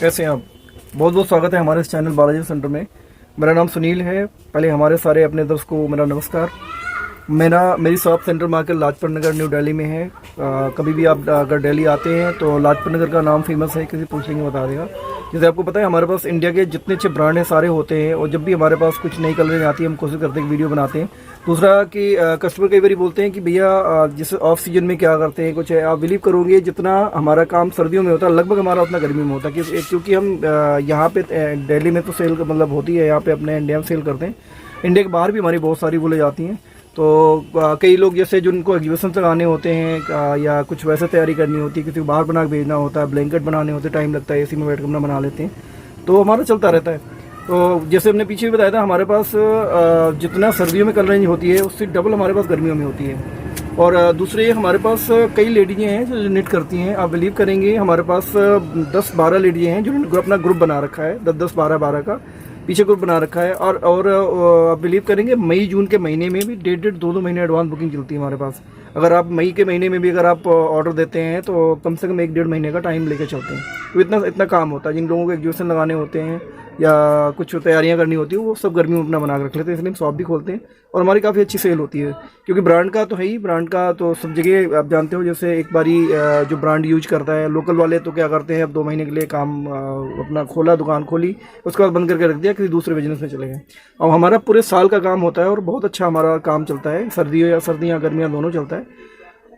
कैसे हैं आप। बहुत बहुत स्वागत है हमारे इस चैनल बालाजी सेंटर में। मेरा नाम सुनील है। पहले हमारे सारे अपने दोस्त को मेरा नमस्कार। मेरी shop centre market Lajpat Nagar new Delhi में है। कभी भी आप अगर दिल्ली आते हैं तो लाजपत नगर का नाम फेमस है, किसी पूछेंगे बता देगा। जैसे आपको पता है हमारे पास इंडिया के जितने अच्छे ब्रांड हैं सारे होते हैं, और जब भी हमारे पास कुछ नई कलरिंग आती है हम कोशिश करते हैं वीडियो बनाते हैं। दूसरा कि कस्टमर कई बार बोलते हैं कि भैया जैसे ऑफ सीजन में क्या करते हैं कुछ है। आप बिलीव करोगे जितना हमारा काम सर्दियों में होता है लगभग हमारा उतना गर्मी में होता है, क्योंकि हम यहाँ पे दिल्ली में तो सेल मतलब होती है, यहाँ पे अपने इंडिया में सेल करते हैं। इंडिया के बाहर भी हमारी बहुत सारी बोले जाती हैं। तो कई लोग जैसे जिनको एग्जीबिशन लगाने होते हैं या कुछ वैसे तैयारी करनी होती है, किसी को बाहर बना के भेजना होता है, ब्लैंकेट बनाने होते टाइम लगता है, एसी में बैठ कर अपना बना लेते हैं, तो हमारा चलता रहता है। तो जैसे हमने पीछे भी बताया था हमारे पास जितना सर्दियों में कलर रेंज होती है उससे डबल हमारे पास गर्मियों में होती है। और दूसरे हमारे पास कई लेडीज़ें हैं जो निट करती हैं। आप बिलीव करेंगे हमारे पास 10-12 लेडीज़ें हैं जिन्होंने अपना ग्रुप बना रखा है, 10-10 12-12 का पीछे ग्रुप बना रखा है। और आप बिलीव करेंगे मई जून के महीने में भी 1.5 2 महीने एडवांस बुकिंग चलती है हमारे पास। अगर आप मई के महीने में भी अगर आप ऑर्डर देते हैं तो कम से कम 1-1.5 महीने का टाइम लेकर चलते हैं। तो इतना काम होता है। जिन लोगों को एग्जीबिशन लगाने होते हैं या कुछ तैयारियां करनी होती है वो सब गर्मी में अपना बना कर रख लेते हैं, इसलिए हम शॉप भी खोलते हैं और हमारी काफ़ी अच्छी सेल होती है। क्योंकि ब्रांड का तो है ही, ब्रांड का तो सब जगह आप जानते हो। जैसे एक बारी जो ब्रांड यूज करता है, लोकल वाले तो क्या करते हैं अब 2 महीने के लिए काम अपना खोला, दुकान खोली, उसके बाद बंद करके रख दिया, किसी दूसरे बिजनेस में चले गए। और हमारा पूरे साल का काम होता है और बहुत अच्छा हमारा काम चलता है, सर्दियाँ गर्मियाँ दोनों चलता है।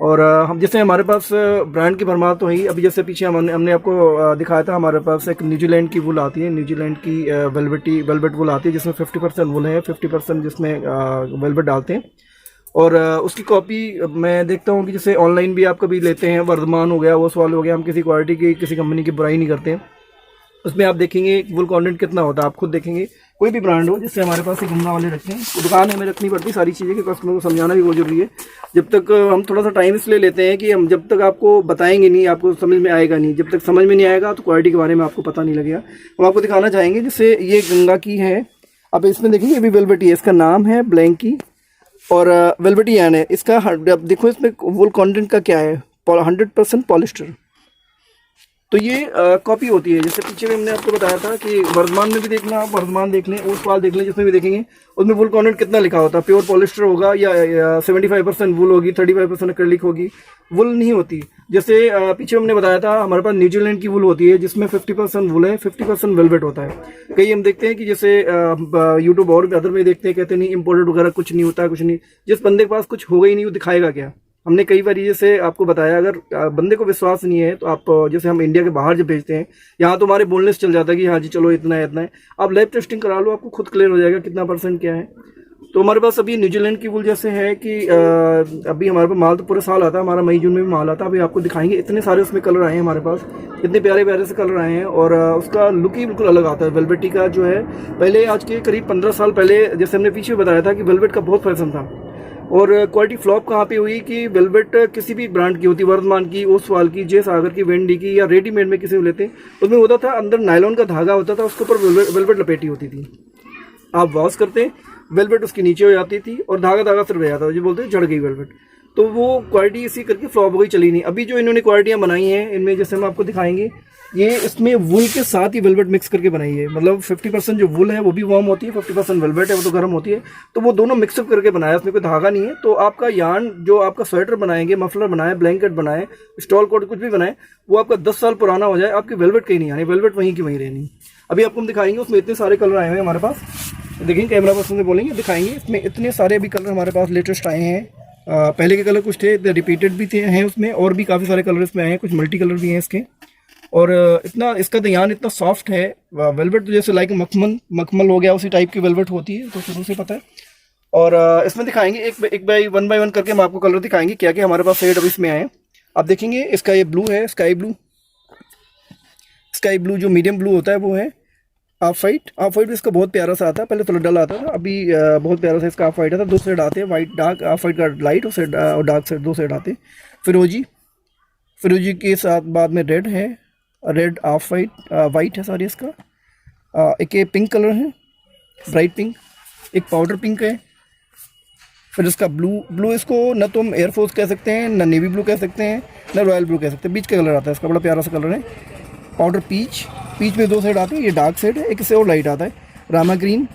और हम जैसे हमारे पास ब्रांड की भरमार तो है। अभी जैसे पीछे हमने आपको दिखाया था, हमारे पास एक न्यूजीलैंड की वुल आती है, न्यूजीलैंड की वेलवेट वुल आती है जिसमें 50% वुल है, 50% जिसमें वेलवेट डालते हैं। और उसकी कॉपी मैं देखता हूँ कि जैसे ऑनलाइन भी आप कभी लेते हैं, वर्धमान हो गया, ओसवाल हो गया, हम किसी क्वालिटी की किसी कंपनी की बुराई नहीं करते हैं। उसमें आप देखेंगे वुल कंटेंट कितना होता है, आप खुद देखेंगे। कोई भी ब्रांड हो, जिससे हमारे पास एक गमला वाले रखते हैं, दुकान हमें रखनी पड़ती है सारी चीज़ें कि कस्टमर को समझाना भी बहुत जरूरी है। जब तक हम थोड़ा सा टाइम इसलिए लेते हैं कि हम जब तक आपको बताएंगे नहीं आपको समझ में आएगा नहीं। जब तक समझ में नहीं आएगा तो क्वालिटी के बारे में आपको पता नहीं लगेगा। हम आपको दिखाना चाहेंगे, जैसे ये गंगा की है, आप इसमें देखेंगे अभी वेलवेटी है, इसका नाम है ब्लैंकी और वेलवेटी यान है इसका। देखो इसमें वुल कॉन्टेंट का क्या है, 100% पॉलिस्टर। तो ये कॉपी होती है। जैसे पीछे में हमने आपको बताया था कि वर्धमान में भी देखना, आप वर्धमान देख लें, ओसवाल देख लें, जिसमें भी देखेंगे उसमें वुल कंटेंट कितना लिखा होता है। प्योर पॉलिस्टर होगा या 75% वुल होगी, 35% एक्रिलिक होगी, वुल नहीं होती। जैसे पीछे हमने बताया था हमारे पास न्यूजीलैंड की वुल होती है जिसमें 50% वुल है, 50% वेलवेट होता है। कई हम देखते हैं कि जैसे यूट्यूब और अदर में देखते हैं, कहते नहीं इम्पोर्टेड वगैरह कुछ नहीं होता, कुछ नहीं। जिस बंदे के पास कुछ होगा ही नहीं वो दिखाएगा क्या। हमने कई बार जैसे आपको बताया, अगर बंदे को विश्वास नहीं है तो आप जैसे हम इंडिया के बाहर जब भेजते हैं, यहाँ तो हमारे बोलने से चल जाता है कि हाँ जी चलो इतना है इतना है। आप लैब टेस्टिंग करा लो, आपको खुद क्लियर हो जाएगा कितना % क्या है। तो हमारे पास अभी न्यूजीलैंड की वुल जैसे है कि अभी हमारे पास माल तो पूरे साल आता है, हमारा मई जून में भी माल आता है। अभी आपको दिखाएंगे इतने सारे उसमें कलर आए हैं हमारे पास, इतने प्यारे प्यारे से कलर आए हैं। और उसका लुक ही बिल्कुल अलग आता है वेलवेटी का जो है। पहले आज के करीब 15 साल पहले जैसे हमने पीछे बताया था कि वेलवेट का बहुत फैशन था। और क्वालिटी फ्लॉप कहाँ पे हुई कि वेलवेट किसी भी ब्रांड की होती, वर्धमान की, ओसवाल की, जे सागर की, वेंडी की, या रेडीमेड में किसी को लेते उसमें होता था अंदर नायलॉन का धागा होता था, उसके ऊपर वेलवेट लपेटी होती थी। आप वॉश करते वेलवेट उसके नीचे हो जाती थी और धागा सिर्फ रह जाता था, जो बोलते झड़ गई वेलवेट। तो वो क्वालिटी इसी करके फ्लॉप हो गई, चली नहीं। अभी जो इन्होंने क्वालिटियाँ बनाई हैं इनमें जैसे हम आपको दिखाएंगे, ये इसमें वुल के साथ ही वेलवेट मिक्स करके बनाई है। मतलब 50% जो वुल है वो भी वार्म होती है, 50% वेलवेट है वो तो गर्म होती है। तो वो दोनों मिक्सअप करके बनाया, इसमें कोई धागा नहीं है। तो आपका यार्न जो आपका स्वेटर बनाएंगे, मफलर बनाए, ब्लैंकेट बनाए, स्टॉल कोट कुछ भी बनाए, वो आपका 10 साल पुराना हो जाए, आपकी वेलवेट कहीं नहीं आनी, वेलवेट वहीं की वहीं रहनी। अभी आपको हम दिखाएंगे, उसमें इतने सारे कलर आए हुए हैं हमारे पास। देखिए कैमरा पर्सन से बोलेंगे दिखाएंगे, इसमें इतने सारे अभी कलर हमारे पास लेटेस्ट आए हैं। पहले के कलर कुछ थे, रिपीटेड भी थे हैं उसमें, और भी काफ़ी सारे कलर इसमें आए हैं, कुछ मल्टी कलर भी हैं इसके। और इतना इसका दयान इतना सॉफ्ट है। वेलवेट तो जैसे लाइक मखमल हो गया, उसी टाइप की वेलवेट होती है, तो शुरू से पता है। और इसमें दिखाएंगे एक बाई वन करके हम आपको कलर दिखाएंगे क्या क्या हमारे पास शेड अभी इसमें आए। आप देखेंगे इसका ये ब्लू है, स्काई ब्लू जो मीडियम ब्लू होता है वो है। ऑफ वाइट इसका बहुत प्यारा सा आता है, पहले थोड़ा डल आता था, अभी बहुत प्यारा सा इसका ऑफ वाइट आता है। 2 शेड आते हैं, वाइट डार्क, ऑफ वाइट का लाइट और डार्क शेड 2 शेड आते हैं। फिरोजी के साथ बाद में रेड है, रेड ऑफ वाइट है सॉरी इसका। एक ये पिंक कलर है, ब्राइट पिंक, एक पाउडर पिंक है। फिर इसका ब्लू इसको न तो हम एयरफोर्स कह सकते हैं, न नेवी ब्लू कह सकते हैं, न रॉयल ब्लू कह सकते हैं, बीच का कलर आता है इसका, बड़ा प्यारा सा कलर है। पाउडर पीच, बीच में 2 शेड आते हैं, ये डार्क शेड है, एक इससे और लाइट आता है, Rama green,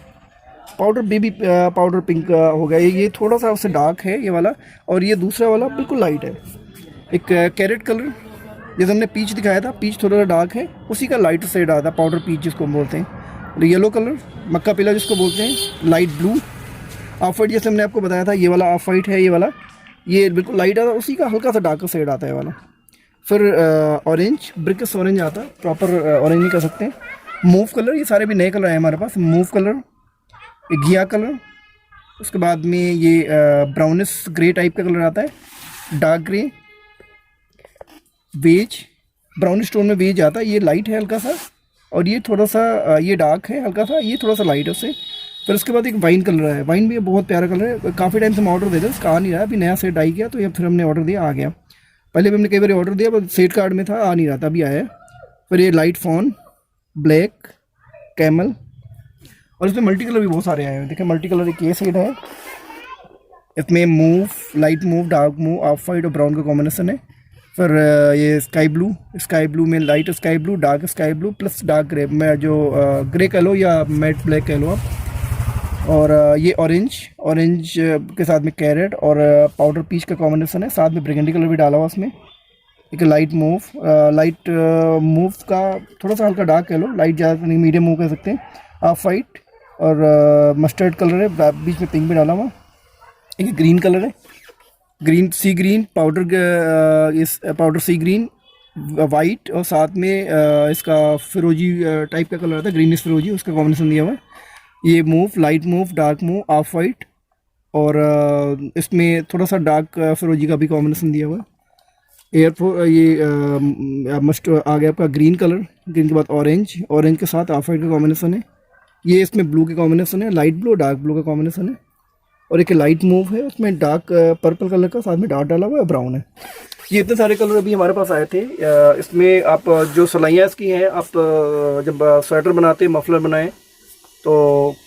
powder baby powder pink हो गया, ये थोड़ा सा उससे डार्क है ये वाला, और ये दूसरा वाला बिल्कुल लाइट है। एक कैरेट कलर, जैसे हमने पीच दिखाया था, पीच थोड़ा सा डार्क है, उसी का लाइट शेड आता है, पाउडर पीच जिसको हम बोलते हैं। और येलो कलर, मक्का पीला जिसको बोलते हैं, लाइट ब्लू, ऑफ वाइट जैसे हमने आपको बताया था, ये वाला ऑफ वाइट है, ये वाला ये बिल्कुल लाइट आता है, उसी का हल्का सा डार्क शेड आता है वाला। फिर ऑरेंज, ब्रिकस ऑरेंज आता है, प्रॉपर ऑरेंज नहीं कर सकते। मूव कलर, ये सारे भी नए कलर हैं हमारे पास। मूव कलर, घिया कलर, उसके बाद में ये ब्राउनिश ग्रे टाइप का कलर आता है, dark grey, beige, brownish tone में बेज आता है, ये लाइट है हल्का सा, और ये थोड़ा सा ये डार्क है हल्का सा, ये थोड़ा सा लाइट है उससे। फिर उसके बाद एक वाइन कलर है, वाइन भी बहुत प्यारा कलर है, काफ़ी टाइम से हम ऑर्डर देते हैं, उसका आ नहीं रहा, अभी नया सेट आई गया तो ये फिर हमने ऑर्डर दिया, आ गया। पहले भी हमने कई बार ऑर्डर दिया पर सेट कार्ड में था, आ नहीं रहा था, अभी आया है। फिर ये लाइट फॉन, ब्लैक, कैमल, और इसमें मल्टी कलर भी बहुत सारे आए हैं। देखिए मल्टी कलर एक ये सेट है, इसमें move, light move, dark move, of white और ब्राउन का कॉम्बिनेशन है। फिर ये स्काई ब्लू में light sky blue, dark sky blue plus dark grey में जो ग्रे कह लो या मैट ब्लैक कह लो आप। और ये ऑरेंज के साथ में कैरेट और पाउडर पीच का कॉम्बिनेशन है, साथ में ब्रिगेंडी कलर भी डाला हुआ उसमें। एक लाइट मूव का थोड़ा सा हल्का डार्क कह लो, लाइट ज़्यादा नहीं, मीडियम मूव कह सकते हैं। ऑफ वाइट और मस्टर्ड कलर है, बीच में पिंक भी डाला हुआ। एक ग्रीन कलर है, ग्रीन सी ग्रीन पाउडर सी ग्रीन वाइट, और साथ में इसका फिरोजी टाइप का कलर आता है, ग्रीनिश फिरोजी, उसका कॉम्बिनेशन दिया हुआ है। ये move, light move, dark move, of white, और इसमें थोड़ा सा डार्क फिरोजी का भी कॉम्बिनेशन दिया हुआ है। ये मस्ट आ गया आपका ग्रीन कलर, ग्रीन के बाद ऑरेंज के साथ ऑफ वाइट का कॉम्बिनेशन है। ये इसमें ब्लू के कॉम्बिनेशन है, लाइट ब्लू डार्क ब्लू का कॉम्बिनेशन है। और एक लाइट मूव है, उसमें डार्क पर्पल कलर का साथ में डार्क डाला हुआ है, ब्राउन है। ये इतने सारे कलर अभी हमारे पास आए थे। इसमें आप जो सिलाइयाँ इसकी हैं, आप जब स्वेटर बनाते हैं, मफलर बनाएं तो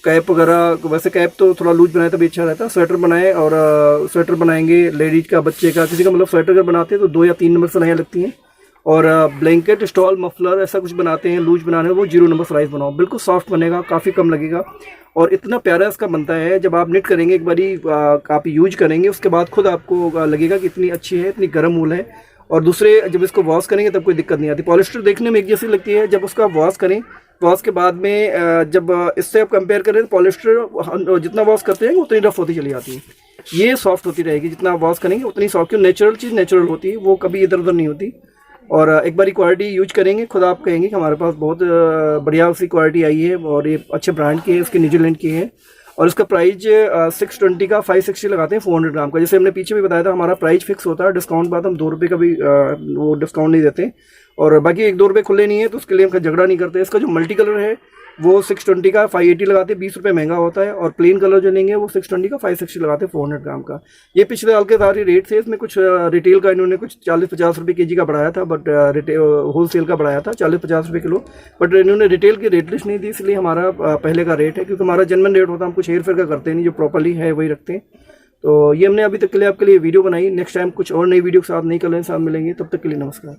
कैप वगैरह, वैसे कैप तो थोड़ा लूज बनाए तभी अच्छा रहता है। स्वेटर बनाएं, और स्वेटर बनाएंगे लेडीज का, बच्चे का, किसी का, मतलब स्वेटर अगर बनाते हैं तो 2 या 3 नंबर सिलाइयाँ लगती हैं। और ब्लैंकेट, स्टॉल, मफलर ऐसा कुछ बनाते हैं लूज बनाने, वो 0 नंबर सिलाई बनाओ, बिल्कुल सॉफ्ट बनेगा, काफ़ी कम लगेगा और इतना प्यारा इसका बनता है। जब आप निट करेंगे, एक बारी आप यूज करेंगे, उसके बाद खुद आपको लगेगा कि इतनी अच्छी है, इतनी गर्म ऊल है। और दूसरे जब इसको वॉश करेंगे तब कोई दिक्कत नहीं आती। पॉलिस्टर देखने में एक जैसी लगती है, जब उसका वॉश करें, वॉश के बाद में जब इससे आप कंपेयर करें तो पॉलिस्टर जितना वॉश करते हैं उतनी रफ होती चली जाती है, ये सॉफ्ट होती रहेगी। जितना वॉश करेंगे उतनी सॉफ्ट, क्यों, नेचुरल चीज़ नेचुरल होती है, वो कभी इधर उधर नहीं होती। और एक बारी क्वालिटी यूज करेंगे, खुद आप कहेंगे कि हमारे पास बहुत बढ़िया उसकी क्वालिटी आई है, और ये अच्छे ब्रांड की है, इसके न्यूजीलैंड की है। और इसका प्राइस 620 का 560 लगाते हैं 400 ग्राम का। जैसे हमने पीछे भी बताया था, हमारा प्राइस फिक्स होता है, डिस्काउंट बाद हम 2 रुपये का भी वो डिस्काउंट नहीं देते, और बाकी 1-2 रुपये खुले नहीं है तो उसके लिए हम झगड़ा नहीं करते। इसका जो मल्टी कलर है वो 620 का 580 लगाते हैं, 20 रुपये महंगा होता है। और प्लेन कलर जो लेंगे वो 620 का 560 लगाते हैं 400 ग्राम का। ये पिछले साल के सारे रेट थे, इसमें कुछ रिटेल का इन्होंने कुछ 40-50 रुपये केजी का बढ़ाया था, बट होल सेल का बढ़ाया था 40-50 रुपये किलो, बट इन्होंने रिटेल की रेट लिस्ट नहीं दी, इसलिए हमारा पहले का रेट है, क्योंकि हमारा जेन्युइन रेट होता है, हम कुछ हेर फेर का करते नहीं, जो प्रॉपरली है वही रखते हैं। तो ये हमने अभी तक के लिए आपके लिए वीडियो बनाई। नेक्स्ट टाइम कुछ और नई वीडियो के साथ, नई कलर के साथ मिलेंगे, तब तक के लिए नमस्कार।